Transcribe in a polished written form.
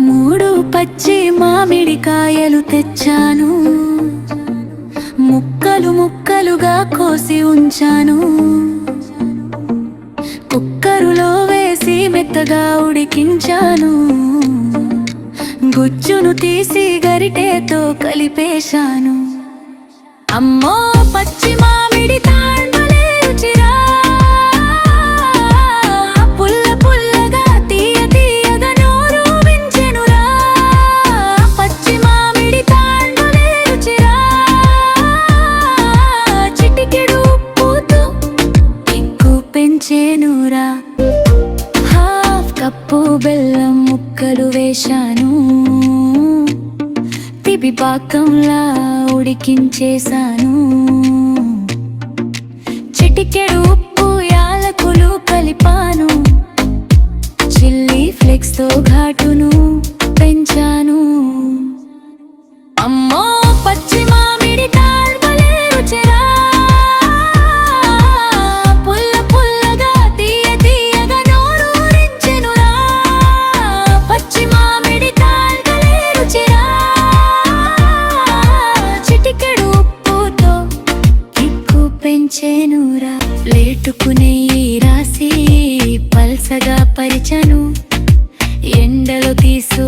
మూడు పచ్చి మామిడికాయలు తెచ్చాను, ముక్కలు ముక్కలుగా కోసి ఉంచాను. కుక్కరులో వేసి మెత్తగా ఉడికించాను. గుజ్జును తీసి గరిటెతో కలిపేశాను. అమ్మో పచ్చి మామిడి తాండ్మలే రుచిరా, పుల్ల పుల్లగా తీయ తీయగా నోరు వించెనురా. పచ్చి మామిడి తాండ్మలే రుచిరా, చిటికెడు ఉప్పుతో ఎక్కువ పెంచేనురా. హాఫ్ కప్పు బెల్లం ముక్కలు వేశాను, తిబి పాకంలా ఉడికించేశాను. చిటికెడు ఉప్పు యాలకులు కలిపాను, చిల్లీ ఫ్లేక్స్ తో ఘాటును పెంచాను. అమ్మో పచ్చి మామిడి తాండ్మలే రుచిరా, పుల్ల పుల్లగా తీయ తీయగా నోరు రించెనురా. పచ్చి మామిడి తాండ్మలే రుచిరా, చిటికెడు ఉప్పుతో ఎక్కువ పెంచేనురా. ప్లేటుకు నెయ్యి రాసి పల్సగా పరిచను, ఎండలో తీసుకు